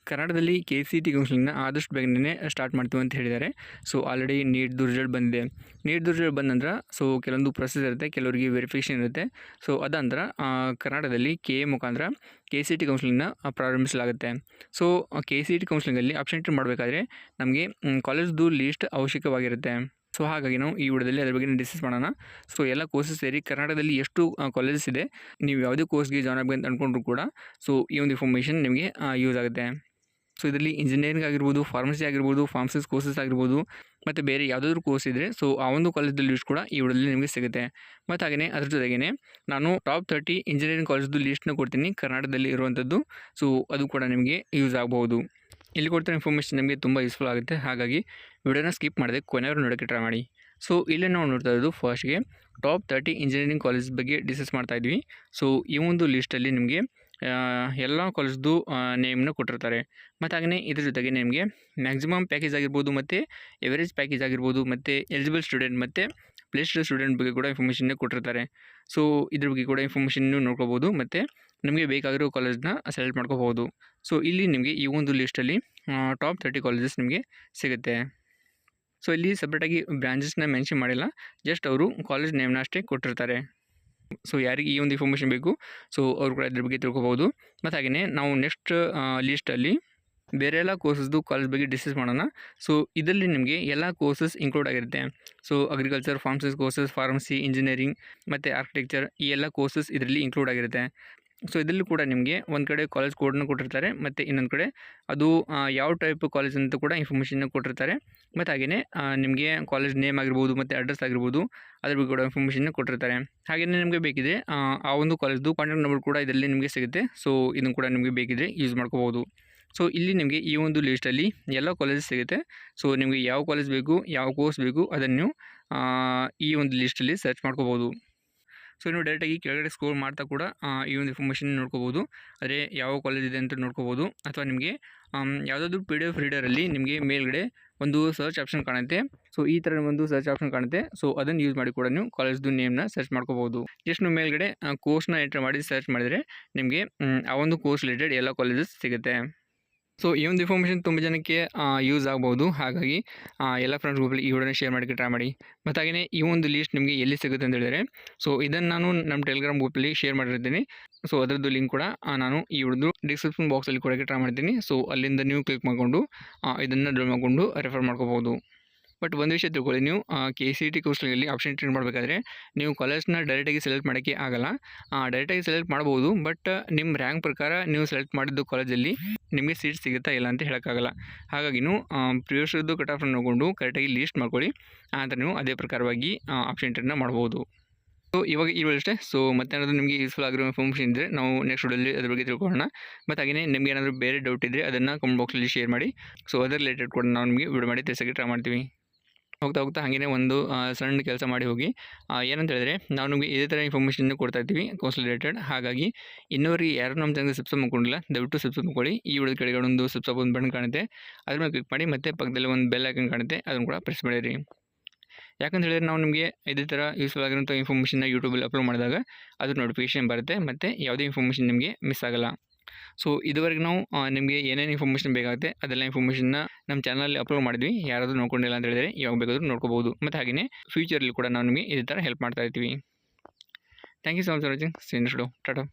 ಕನ್ನಡದಲ್ಲಿ KCET ಕೌನ್ಸಿಲಿಂಗ್ನ ಆದಷ್ಟು ಬೇಗನೆ ಸ್ಟಾರ್ಟ್ ಮಾಡ್ತೀವಿ ಅಂತ ಹೇಳಿದ್ದಾರೆ. ಸೊ ಆಲ್ರೆಡಿ ನೀಟ್ದು ರಿಸಲ್ಟ್ ಬಂದಿದೆ. ನೀಟ್ದು ರಿಸಲ್ಟ್ ಬಂದ ನಂತರ ಸೊ ಕೆಲವೊಂದು ಪ್ರೊಸೆಸ್ ಇರುತ್ತೆ, ಕೆಲವರಿಗೆ ವೆರಿಫಿಕೇಷನ್ ಇರುತ್ತೆ. ಸೊ ಅದಂತರ ಕನ್ನಡದಲ್ಲಿ KA ಮುಖಾಂತರ KCET ಕೌನ್ಸಿಲಿಂಗ್ನ ಪ್ರಾರಂಭಿಸಲಾಗುತ್ತೆ. ಸೊ KCET ಕೌನ್ಸಿಲಿಂಗಲ್ಲಿ ಆಪ್ಷನ್ ಎಂಟ್ರಿ ಮಾಡಬೇಕಾದ್ರೆ ನಮಗೆ ಕಾಲೇಜ್ದು ಲೀಸ್ಟ್ ಅವಶ್ಯಕವಾಗಿರುತ್ತೆ. ಸೊ ಹಾಗಾಗಿ ನಾವು ಈ ವಿಡಿಯೋದಲ್ಲಿ ಅದ್ರ ಬಗ್ಗೆ ಡಿಸ್ಕಸ್ ಮಾಡೋಣ. ಸೊ ಎಲ್ಲ ಕೋರ್ಸಸ್ ಸೇರಿ ಕರ್ನಾಟಕದಲ್ಲಿ ಎಷ್ಟು ಕಾಲೇಜಸ್ ಇದೆ, ನೀವು ಯಾವುದೇ ಕೋರ್ಸ್ಗೆ ಜಾಯ್ನ್ ಆಗಬೇಕು ಅಂತ ಅಂದ್ಕೊಂಡ್ರು ಕೂಡ ಸೊ ಈ ಒಂದು ಇನ್ಫಾರ್ಮೇಷನ್ ನಿಮಗೆ ಯೂಸ್ ಆಗುತ್ತೆ. ಸೊ ಇದರಲ್ಲಿ ಇಂಜಿನಿಯರಿಂಗ್ ಆಗಿರ್ಬೋದು, ಫಾರ್ಮಸಿ ಆಗಿರ್ಬೋದು, ಫಾರ್ಮಸಿಸ್ ಕೋರ್ಸಸ್ ಆಗಿರ್ಬೋದು, ಮತ್ತು ಬೇರೆ ಯಾವುದಾದ್ರೂ ಕೋರ್ಸ್ ಇದ್ದರೆ ಸೊ ಆ ಒಂದು ಕಾಲೇಜಲ್ಲಿ ಲಿಸ್ಟ್ ಕೂಡ ಈ ವಿಡಿಯೋದಲ್ಲಿ ನಿಮಗೆ ಸಿಗುತ್ತೆ. ಮತ್ತು ಹಾಗೆಯೇ ಅದ್ರ ಜೊತೆಗೇ ನಾನು ಟಾಪ್ 30 ಇಂಜಿನಿಯರಿಂಗ್ ಕಾಲೇಜ್ದು ಲಿಸ್ಟ್ನ ಕೊಡ್ತೀನಿ ಕರ್ನಾಟಕದಲ್ಲಿ ಇರುವಂಥದ್ದು. ಸೊ ಅದು ಕೂಡ ನಿಮಗೆ ಯೂಸ್ ಆಗಬಹುದು. ಇಲ್ಲಿ ಕೊಡ್ತಿರೋ ಇನ್ಫಾರ್ಮೇಷನ್ ನಿಮಗೆ ತುಂಬ ಯೂಸ್ಫುಲ್ ಆಗುತ್ತೆ. ಹಾಗಾಗಿ ವಿಡಿಯೋನ ಸ್ಕಿಪ್ ಮಾಡದೆ ಕೊನೆಯವರು ನೋಡೋಕ್ಕೆ ಟ್ರೈ ಮಾಡಿ. ಸೊ ಇಲ್ಲೇ ನಾವು ನೋಡ್ತಾ ಇರೋದು ಫಸ್ಟ್ಗೆ ಟಾಪ್ 30 ಇಂಜಿನಿಯರಿಂಗ್ ಕಾಲೇಜ್ ಬಗ್ಗೆ ಡಿಸ್ಕಸ್ ಮಾಡ್ತಾ ಇದ್ವಿ. ಸೊ ಈ ಒಂದು ಲಿಸ್ಟಲ್ಲಿ ನಿಮಗೆ ಎಲ್ಲ ಕಾಲೇಜ್ದು ನೇಮ್ನ ಕೊಟ್ಟಿರ್ತಾರೆ. ಮತ್ತು ಹಾಗೆಯೇ ಇದ್ರ ಜೊತೆಗೆ ನಿಮಗೆ ಮ್ಯಾಕ್ಸಿಮಮ್ ಪ್ಯಾಕೇಜ್ ಆಗಿರ್ಬೋದು, ಮತ್ತು ಎವರೇಜ್ ಪ್ಯಾಕೇಜ್ ಆಗಿರ್ಬೋದು, ಮತ್ತು ಎಲಿಜಿಬಲ್ ಸ್ಟೂಡೆಂಟ್ ಮತ್ತು ಪ್ಲೇಸ್ಡ್ ಸ್ಟೂಡೆಂಟ್ ಬಗ್ಗೆ ಕೂಡ ಇನ್ಫಾರ್ಮೇಷನ್ನ ಕೊಟ್ಟಿರ್ತಾರೆ. ಸೊ ಇದ್ರ ಬಗ್ಗೆ ಕೂಡ ಇನ್ಫಾರ್ಮೇಷನ್ ನೋಡ್ಕೋಬೋದು, ಮತ್ತು ನಿಮಗೆ ಬೇಕಾಗಿರೋ ಕಾಲೇಜ್ನ ಸೆಲೆಕ್ಟ್ ಮಾಡ್ಕೋಬೋದು. ಸೊ ಇಲ್ಲಿ ನಿಮಗೆ ಈ ಒಂದು ಲಿಸ್ಟಲ್ಲಿ ಟಾಪ್ 30 ಕಾಲೇಜಸ್ ನಿಮಗೆ ಸಿಗುತ್ತೆ. ಸೊ ಇಲ್ಲಿ ಸಪ್ರೇಟಾಗಿ ಬ್ರಾಂಚಸ್ನ ಮೆನ್ಷನ್ ಮಾಡಿಲ್ಲ, ಜಸ್ಟ್ ಅವರು ಕಾಲೇಜ್ ನೇಮ್ನ ಅಷ್ಟೇ ಕೊಟ್ಟಿರ್ತಾರೆ. ಸೊ ಯಾರಿಗೆ ಈ ಒಂದು ಇನ್ಫಾರ್ಮೇಷನ್ ಬೇಕು ಸೊ ಅವರು ಕೂಡ ಇದ್ರ ಬಗ್ಗೆ ತಿಳ್ಕೊಬೋದು. ಮತ್ತು ಹಾಗೆಯೇ ನಾವು ನೆಕ್ಸ್ಟ್ ಲೀಸ್ಟಲ್ಲಿ ಬೇರೆ ಎಲ್ಲ ಕೋರ್ಸಸ್ದು ಕಾಲೇಜ್ ಬಗ್ಗೆ ಡಿಸ್ಕಸ್ ಮಾಡೋಣ. ಸೊ ಇದರಲ್ಲಿ ನಿಮಗೆ ಎಲ್ಲ ಕೋರ್ಸಸ್ ಇನ್ಕ್ಲೂಡ್ ಆಗಿರುತ್ತೆ. So agriculture, pharmacies courses, pharmacy, engineering ಮತ್ತು ಆರ್ಕಿಟೆಕ್ಚರ್, ಈ ಎಲ್ಲ ಕೋರ್ಸಸ್ ಇದರಲ್ಲಿ ಇನ್ಕ್ಲೂಡ್ ಆಗಿರುತ್ತೆ. ಸೊ ಇದರಲ್ಲಿ ಕೂಡ ನಿಮಗೆ ಒಂದು ಕಡೆ ಕಾಲೇಜ್ ಕೋಡ್ನ ಕೊಟ್ಟಿರ್ತಾರೆ, ಮತ್ತು ಇನ್ನೊಂದು ಕಡೆ ಅದು ಯಾವ ಟೈಪ್ ಕಾಲೇಜ್ ಅಂತ ಕೂಡ ಇನ್ಫಾರ್ಮೇಷನ್ನ ಕೊಟ್ಟಿರ್ತಾರೆ. ಮತ್ತು ಹಾಗೆಯೇ ನಿಮಗೆ ಕಾಲೇಜ್ ನೇಮ್ ಆಗಿರ್ಬೋದು, ಮತ್ತು ಅಡ್ರೆಸ್ ಆಗಿರ್ಬೋದು, ಅದ್ರ ಬಗ್ಗೆ ಕೂಡ ಇನ್ಫಾರ್ಮೇಷನ್ನ ಕೊಟ್ಟಿರ್ತಾರೆ. ಹಾಗೆಯೇ ನಿಮಗೆ ಬೇಕಿದ್ರೆ ಆ ಒಂದು ಕಾಲೇಜ್ದು ಕಾಂಟ್ಯಾಕ್ಟ್ ನಂಬರ್ ಕೂಡ ಇದರಲ್ಲಿ ನಿಮಗೆ ಸಿಗುತ್ತೆ. ಸೊ ಇದನ್ನು ಕೂಡ ನಿಮಗೆ ಬೇಕಿದ್ರೆ ಯೂಸ್ ಮಾಡ್ಕೋಬೋದು. ಸೊ ಇಲ್ಲಿ ನಿಮಗೆ ಈ ಒಂದು ಲೀಸ್ಟಲ್ಲಿ ಎಲ್ಲ ಕಾಲೇಜಸ್ ಸಿಗುತ್ತೆ. ಸೊ ನಿಮಗೆ ಯಾವ ಕಾಲೇಜ್ ಬೇಕು, ಯಾವ ಕೋರ್ಸ್ ಬೇಕು ಅದನ್ನು ಈ ಒಂದು ಲೀಸ್ಟಲ್ಲಿ ಸರ್ಚ್ ಮಾಡ್ಕೋಬೋದು. ಸೊ ನೀವು ಡೈರೆಕ್ಟಾಗಿ ಕೆಳಗಡೆ ಸ್ಕ್ರೋಲ್ ಮಾಡ್ತಾ ಕೂಡ ಈ ಒಂದು ಇನ್ಫಾರ್ಮೇಷನ್ ನೋಡ್ಕೋಬೋದು. ಆದರೆ ಯಾವ ಕಾಲೇಜ್ ಇದೆ ಅಂತ ನೋಡ್ಕೋಬೋದು. ಅಥವಾ ನಿಮಗೆ ಯಾವುದಾದ್ರೂ PDF ರೀಡರಲ್ಲಿ ನಿಮಗೆ ಮೇಲ್ಗಡೆ ಒಂದು ಸರ್ಚ್ ಆಪ್ಷನ್ ಕಾಣುತ್ತೆ. ಸೊ ಈ ಥರ ಒಂದು ಸರ್ಚ್ ಆಪ್ಷನ್ ಕಾಣುತ್ತೆ. ಸೊ ಅದನ್ನು ಯೂಸ್ ಮಾಡಿ ಕೂಡ ನೀವು ಕಾಲೇಜ್ದು ನೇಮ್ನ ಸರ್ಚ್ ಮಾಡ್ಕೋಬೋದು. ಜಸ್ಟ್ ನೀವು ಮೇಲ್ಗಡೆ ಕೋರ್ಸ್ನ ಎಂಟ್ರ್ ಮಾಡಿ ಸರ್ಚ್ ಮಾಡಿದರೆ ನಿಮಗೆ ಆ ಒಂದು ಕೋರ್ಸ್ ರಿಲೇಟೆಡ್ ಎಲ್ಲ ಕಾಲೇಜಸ್ ಸಿಗುತ್ತೆ. ಸೊ ಈ ಒಂದು ಇನ್ಫಾರ್ಮೇಷನ್ ತುಂಬ ಜನಕ್ಕೆ ಯೂಸ್ ಆಗ್ಬೋದು. ಹಾಗಾಗಿ ಎಲ್ಲ ಫ್ರೆಂಡ್ಸ್ ಗ್ರೂಪಲ್ಲಿ ಈ ವಿಡಿಯೋನ ಶೇರ್ ಮಾಡೋಕ್ಕೆ ಟ್ರೈ ಮಾಡಿ. ಮತ್ತು ಹಾಗೆಯೇ ಈ ಒಂದು ಲೀಸ್ಟ್ ನಿಮಗೆ ಎಲ್ಲಿ ಸಿಗುತ್ತೆ ಅಂತ ಹೇಳಿದರೆ ಸೊ ಇದನ್ನು ನಾನು ನಮ್ಮ ಟೆಲಿಗ್ರಾಮ್ ಗ್ರೂಪಲ್ಲಿ ಶೇರ್ ಮಾಡಿರ್ತೀನಿ. ಸೊ ಅದರದ್ದು ಲಿಂಕ್ ಕೂಡ ನಾನು ಈ ವಿಡಿಯೋದು ಡಿಸ್ಕ್ರಿಪ್ಷನ್ ಬಾಕ್ಸಲ್ಲಿ ಕೊಡೋಕ್ಕೆ ಟ್ರೈ ಮಾಡ್ತೀನಿ. ಸೊ ಅಲ್ಲಿಂದ ನೀವು ಕ್ಲಿಕ್ ಮಾಡಿಕೊಂಡು ಇದನ್ನು ಡೌನ್ ಮಾಡಿಕೊಂಡು ರೆಫರ್ ಮಾಡ್ಕೋಬೋದು. ಬಟ್ ಒಂದು ವಿಷಯ ತಿಳ್ಕೊಳ್ಳಿ, ನೀವು KCET ಕೌನ್ಸಿಲಿಂಗಲ್ಲಿ ಆಪ್ಷನ್ ಎಂಟ್ರಿ ಮಾಡಬೇಕಾದ್ರೆ ನೀವು ಕಾಲೇಜ್ನ ಡೈರೆಕ್ಟಾಗಿ ಸೆಲೆಕ್ಟ್ ಮಾಡೋಕ್ಕೆ ಆಗಲ್ಲ. ಡೈರೆಕ್ಟಾಗಿ ಸೆಲೆಕ್ಟ್ ಮಾಡ್ಬೋದು, ಬಟ್ ನಿಮ್ಮ ರ್ಯಾಂಕ್ ಪ್ರಕಾರ ನೀವು ಸೆಲೆಕ್ಟ್ ಮಾಡಿದ್ದು ಕಾಲೇಜಲ್ಲಿ ನಿಮಗೆ ಸೀಟ್ ಸಿಗುತ್ತಾ ಇಲ್ಲ ಅಂತ ಹೇಳೋಕ್ಕಾಗಲ್ಲ. ಹಾಗಾಗಿ ನೀವು ಪ್ರಿವಿಯಸ್ ಇದ್ದು ಕಟ್ ಆಫ್ ನೋಡಿಕೊಂಡು ಕರೆಕ್ಟಾಗಿ ಲೀಸ್ಟ್ ಮಾಡ್ಕೊಳ್ಳಿ. ಆನಂತರ ನೀವು ಅದೇ ಪ್ರಕಾರವಾಗಿ ಆಪ್ಷನ್ ಎಂಟ್ರಿನ ಮಾಡ್ಬೋದು. ಸೊ ಇವಾಗ ಈ ವಿಡಿಯೋ ಅಷ್ಟೇ. ಸೊ ಮತ್ತೇನಾದರೂ ನಿಮಗೆ ಯೂಸ್ಫುಲ್ ಆಗಿರೋ ಇನ್ಫಾರ್ಮೇಷನ್ ಇದ್ದರೆ ನಾವು ನೆಕ್ಸ್ಟ್ ವಿಡಿಯೋದಲ್ಲಿ ಅದ್ರ ಬಗ್ಗೆ ತಿಳ್ಕೊಳ್ಳೋಣ. ಮತ್ತು ಹಾಗೆಯೇ ನಿಮಗೆ ಏನಾದರೂ ಬೇರೆ ಡೌಟ್ ಇದ್ದರೆ ಅದನ್ನು ಕಮೆಂಟ್ ಬಾಕ್ಸಲ್ಲಿ ಶೇರ್ ಮಾಡಿ. ಸೊ ಅದರ ರಿಲೇಟೆಡ್ ಕೂಡ ನಾವು ನಿಮಗೆ ವಿಡಿಯೋ ಮಾಡಿ ತಿಳಿಸೋಕ್ಕೆ ಟ್ರೈ ಮಾಡ್ತೀವಿ. ಹೋಗ್ತಾ ಹಾಗೆಯೇ ಒಂದು ಸಣ್ಣ ಕೆಲಸ ಮಾಡಿ ಹೋಗಿ. ಏನಂತ ಹೇಳಿದ್ರೆ ನಾವು ನಿಮಗೆ ಇದೇ ಥರ ಇನ್ಫಾರ್ಮೇಷನ್ ಕೊಡ್ತಾ ಇರ್ತೀವಿ ಕೌನ್ಸಿಲ್ ರಿಲೇಟೆಡ್. ಹಾಗಾಗಿ ಇನ್ನೂವರೆಗೆ ಯಾರು ನಮ್ಮ ಚಾನಲ್ ಸಬ್ಸ್ಕ್ರೈಬ್ ಮಾಡ್ಕೊಂಡಿಲ್ಲ ದಯವಿಟ್ಟು ಸಬ್ಸ್ಕ್ರೈಬ್ ಮಾಡ್ಕೊಳ್ಳಿ. ಈ ವಿಡಿಯೋ ಕೆಳಗಡೆ ಒಂದು ಸಬ್ಸ್ಕ್ರೈಬ್ ಒಂದು ಬಟನ್ ಕಾಣುತ್ತೆ, ಅದ್ರ ಮೇಲೆ ಕ್ಲಿಕ್ ಮಾಡಿ. ಮತ್ತು ಪಕ್ಕದಲ್ಲಿ ಒಂದು ಬೆಲ್ ಐಕನ್ ಕಾಣುತ್ತೆ, ಅದನ್ನು ಕೂಡ ಪ್ರೆಸ್ ಮಾಡಿರಿ. ಯಾಕಂತ ಹೇಳಿದ್ರೆ ನಾವು ನಿಮಗೆ ಇದೇ ಥರ ಯೂಸ್ಫುಲ್ ಆಗಿರೋಂಥ ಇನ್ಫಾರ್ಮೇಷನ್ನ ಯೂಟ್ಯೂಬಲ್ಲಿ ಅಪ್ಲೋಡ್ ಮಾಡಿದಾಗ ಅದ್ರ ನೋಟಿಫಿಕೇಷನ್ ಬರುತ್ತೆ, ಮತ್ತು ಯಾವುದೇ ಇನ್ಫಾರ್ಮೇಷನ್ ನಿಮಗೆ ಮಿಸ್ ಆಗೋಲ್ಲ. ಸೊ ಇದುವರೆಗೆ ನಾವು ನಿಮಗೆ ಏನೇನು ಇನ್ಫಾರ್ಮೇಷನ್ ಬೇಕಾಗುತ್ತೆ ಅದೆಲ್ಲ ಇನ್ಫಾರ್ಮೇಷನ್ನ ನಮ್ಮ ಚಾನಲಲ್ಲಿ ಅಪ್ಲೋಡ್ ಮಾಡಿದ್ವಿ. ಯಾರಾದರೂ ನೋಡ್ಕೊಂಡಿಲ್ಲ ಅಂತ ಹೇಳಿದರೆ ಯಾವಾಗ ಬೇಕಾದರೂ ನೋಡ್ಕೋಬೋದು. ಮತ್ತು ಹಾಗೆಯೇ ಫ್ಯೂಚರಲ್ಲಿ ಕೂಡ ನಾವು ನಿಮಗೆ ಇದೇ ಥರ ಹೆಲ್ಪ್ ಮಾಡ್ತಾ ಇರ್ತೀವಿ. Thank you so much for watching. See you next video. Tata.